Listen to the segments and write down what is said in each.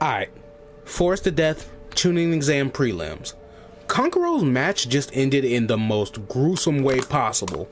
Alright, Forced to Death, Chunin exam prelims. Kankuro's match just ended in the most gruesome way possible.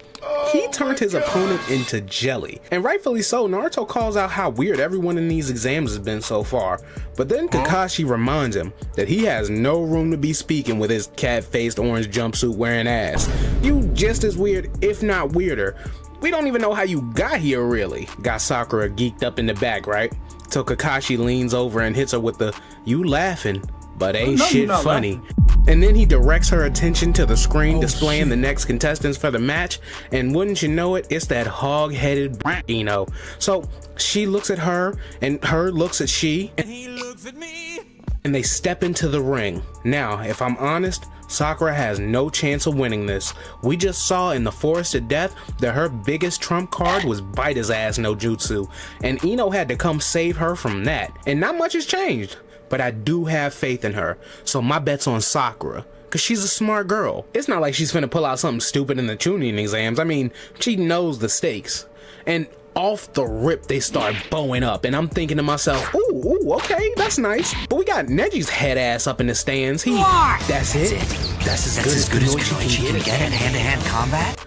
He turned his opponent into jelly. And rightfully so, Naruto calls out how weird everyone in these exams has been so far. But then Kakashi reminds him that he has no room to be speaking with his cat-faced orange jumpsuit wearing ass. You just as weird, if not weirder. We don't even know how you got here really. Got Sakura geeked up in the back, right? So Kakashi leans over and hits her with the, "You laughing, but ain't shit funny." And then he directs her attention to the screen displaying the next contestants for the match, and wouldn't you know it, it's that hog-headed Ino. So she looks at her, and her looks at she, and he looks at me, and they step into the ring. Now, if I'm honest, Sakura has no chance of winning this. We just saw in the Forest of Death that her biggest trump card was Bite His Ass no Jutsu, and Ino had to come save her from that, and not much has changed. But I do have faith in her, so my bet's on Sakura, cause she's a smart girl. It's not like she's finna pull out something stupid in the Chunin exams. I mean, she knows the stakes. And off the rip, they start bowing up, and I'm thinking to myself, ooh, okay, that's nice. But we got Neji's head ass up in the stands. That's it. That's as good as Kanoichi can get in hand-to-hand combat.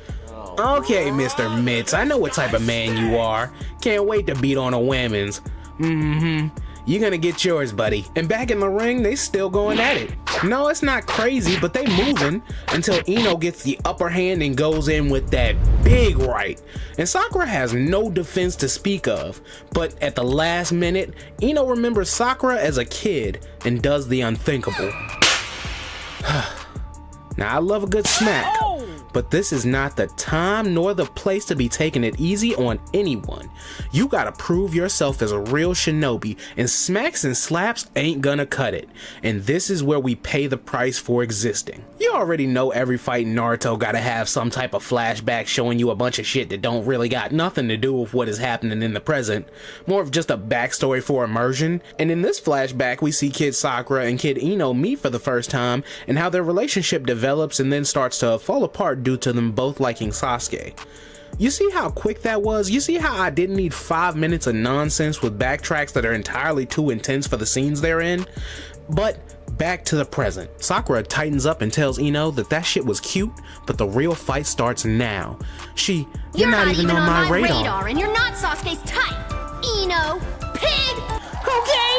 Okay, Mr. Mitz, I know what type of man you are. Can't wait to beat on a women's. You're gonna get yours, buddy. And back in the ring, they still going at it. No, it's not crazy, but they moving until Ino gets the upper hand and goes in with that big right. And Sakura has no defense to speak of. But at the last minute, Ino remembers Sakura as a kid and does the unthinkable. Now, I love a good smack, but this is not the time nor the place to be taking it easy on anyone. You gotta prove yourself as a real shinobi, and smacks and slaps ain't gonna cut it. And this is where we pay the price for existing. You already know every fight in Naruto gotta have some type of flashback showing you a bunch of shit that don't really got nothing to do with what is happening in the present. More of just a backstory for immersion. And in this flashback, we see Kid Sakura and Kid Ino meet for the first time, and how their relationship develops and then starts to fall apart due to them both liking Sasuke. You see how quick that was? You see how I didn't need 5 minutes of nonsense with backtracks that are entirely too intense for the scenes they're in? But back to the present. Sakura tightens up and tells Ino that shit was cute, but the real fight starts now. You're not even on my radar, and you're not Sasuke's type, Ino, pig! Okay,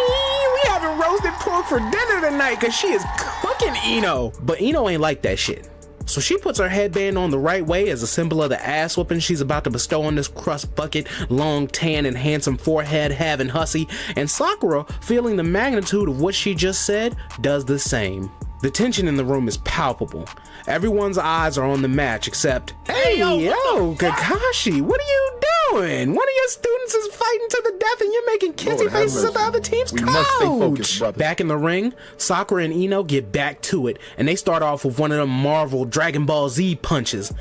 we having roasted pork for dinner tonight cause she is cooking Ino. But Ino ain't like that shit. So she puts her headband on the right way as a symbol of the ass whooping she's about to bestow on this crust bucket, long tan and handsome forehead having hussy, and Sakura, feeling the magnitude of what she just said, does the same. The tension in the room is palpable. Everyone's eyes are on the match except, hey yo, Kakashi, what are you doing? One of your students is fighting to the death and you're making kissy faces at the other team's coach. Must stay focused, brother. Back in the ring, Sakura and Ino get back to it, and they start off with one of them Marvel Dragon Ball Z punches.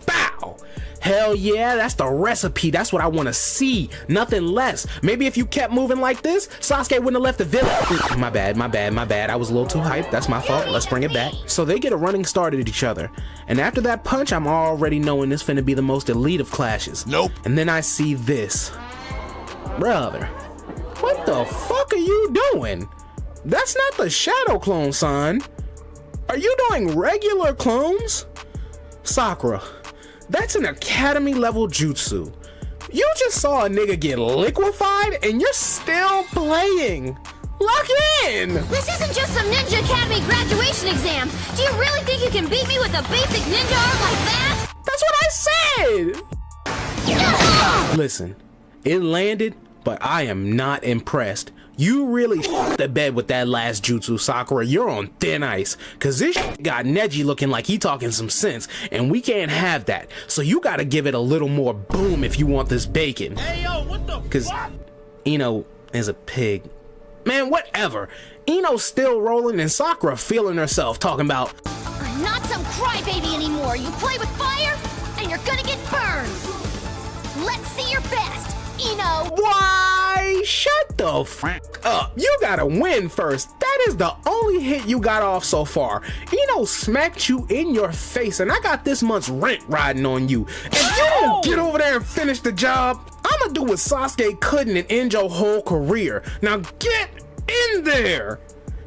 Bow! Hell yeah, that's the recipe. That's what I want to see. Nothing less. Maybe if you kept moving like this, Sasuke wouldn't have left the village. My bad. I was a little too hyped. That's my fault. Let's bring it back. So they get a running start at each other. And after that punch, I'm already knowing this finna be the most elite of clashes. Nope. And then I see this. Brother, what the fuck are you doing? That's not the shadow clone, son. Are you doing regular clones? Sakura, that's an academy level jutsu. You just saw a nigga get liquefied and you're still playing. Lock in! This isn't just some Ninja Academy graduation exam. Do you really think you can beat me with a basic ninja art like that? That's what I said! Listen, it landed, but I am not impressed. You really shit the bed with that last jutsu, Sakura. You're on thin ice, cause this got Neji looking like he talking some sense, and we can't have that. So you gotta give it a little more boom if you want this bacon. Hey yo, what the Cause Ino is a pig. Man, whatever. Ino's still rolling and Sakura feeling herself talking about, I'm not some crybaby anymore. You play with fire, and you're gonna get burned. Let's see your best, Ino. why? Shut the f up. You gotta win first. That is the only hit you got off so far. Ino smacked you in your face, and I got this month's rent riding on you. If you don't get over there and finish the job, I'ma do what Sasuke couldn't and end your whole career. Now get in there.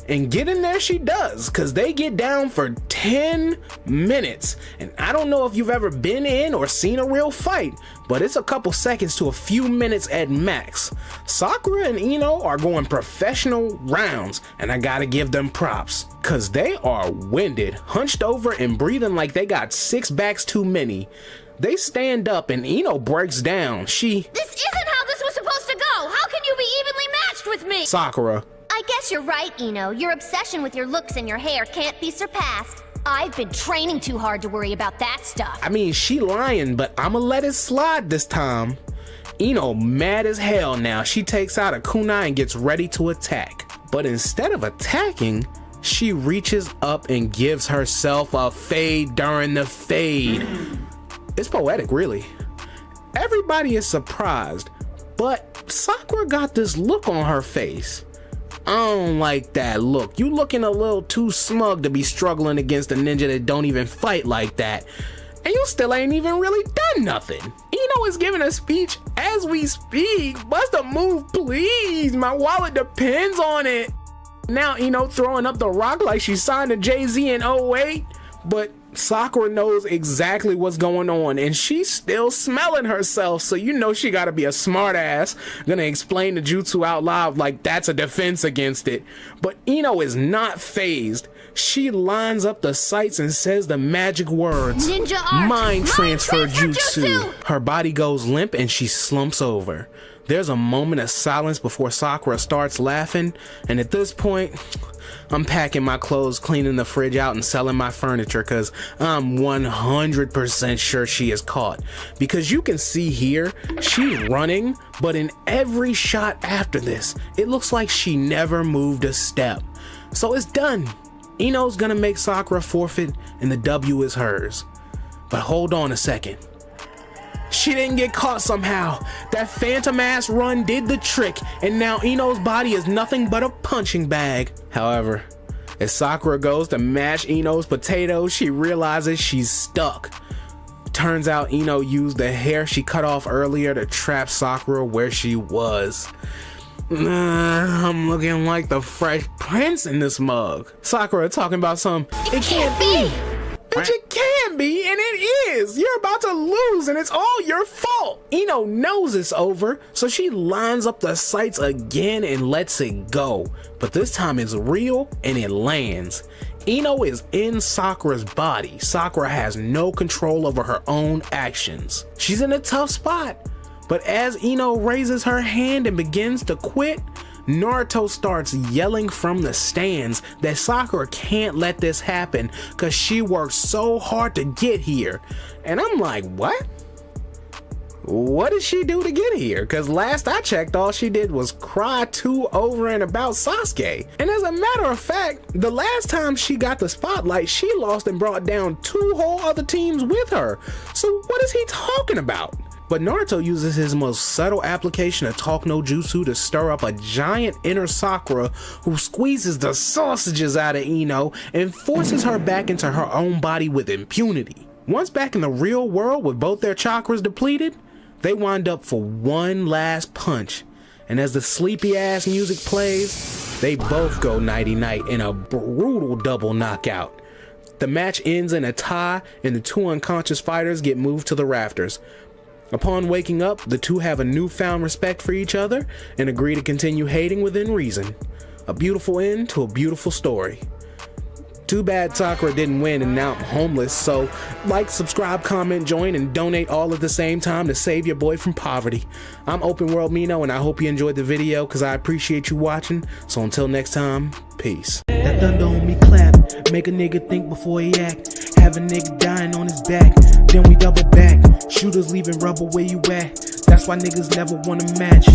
And get in there she does, because they get down for 10 minutes. And I don't know if you've ever been in or seen a real fight, but it's a couple seconds to a few minutes at max. Sakura and Ino are going professional rounds, and I gotta give them props, because they are winded, hunched over, and breathing like they got 6 backs too many. They stand up and Ino breaks down. This isn't how this was supposed to go! How can you be evenly matched with me? Sakura. I guess you're right, Ino. Your obsession with your looks and your hair can't be surpassed. I've been training too hard to worry about that stuff. I mean, she lying, but I'ma let it slide this time. Ino mad as hell now. She takes out a kunai and gets ready to attack. But instead of attacking, she reaches up and gives herself a fade during the fade. It's poetic, really. Everybody is surprised, but Sakura got this look on her face. I don't like that look. You looking a little too smug to be struggling against a ninja that don't even fight like that. And you still ain't even really done nothing. Ino is giving a speech as we speak. Bust a move, please. My wallet depends on it. Now Ino throwing up the rock like she signed to Jay-Z in 08. But Sakura knows exactly what's going on, and she's still smelling herself, so you know she gotta be a smart ass, gonna explain the jutsu out loud like that's a defense against it. But Ino is not phased. She lines up the sights and says the magic words, Ninja art. Mind transfer jutsu. jutsu. Her body goes limp and she slumps over. There's a moment of silence before Sakura starts laughing, and at this point, I'm packing my clothes, cleaning the fridge out, and selling my furniture, because I'm 100% sure she is caught. Because you can see here, she's running, but in every shot after this, it looks like she never moved a step. So it's done. Ino's gonna make Sakura forfeit, and the W is hers. But hold on a second. She didn't get caught somehow. That phantom ass run did the trick, and now Ino's body is nothing but a punching bag. However, as Sakura goes to mash Ino's potatoes, she realizes she's stuck. Turns out Ino used the hair she cut off earlier to trap Sakura where she was. I'm looking like the Fresh Prince in this mug. Sakura talking about it can't be. Bitch, it can be, and it is. You're about to lose, and it's all your fault. Ino knows it's over, so she lines up the sights again and lets it go. But this time it's real, and it lands. Ino is in Sakura's body. Sakura has no control over her own actions. She's in a tough spot. But as Ino raises her hand and begins to quit, Naruto starts yelling from the stands that Sakura can't let this happen because she worked so hard to get here. And I'm like, what? What did she do to get here? Because last I checked, all she did was cry to, over, and about Sasuke. And as a matter of fact, the last time she got the spotlight, she lost and brought down 2 whole other teams with her. So what is he talking about? But Naruto uses his most subtle application of Talk No Jutsu to stir up a giant inner Sakura who squeezes the sausages out of Ino and forces her back into her own body with impunity. Once back in the real world with both their chakras depleted, they wind up for one last punch. And as the sleepy ass music plays, they both go nighty-night in a brutal double knockout. The match ends in a tie and the 2 unconscious fighters get moved to the rafters. Upon waking up, the 2 have a newfound respect for each other and agree to continue hating within reason. A beautiful end to a beautiful story. Too bad Sakura didn't win and now I'm homeless, so like, subscribe, comment, join, and donate all at the same time to save your boy from poverty. I'm Open World Mino, and I hope you enjoyed the video because I appreciate you watching. So until next time, peace. That thunder on me clap, make a nigga think before he act. Have a nigga dying on his back, then we double back. Shooters leaving rubber where you at. That's why niggas never wanna match.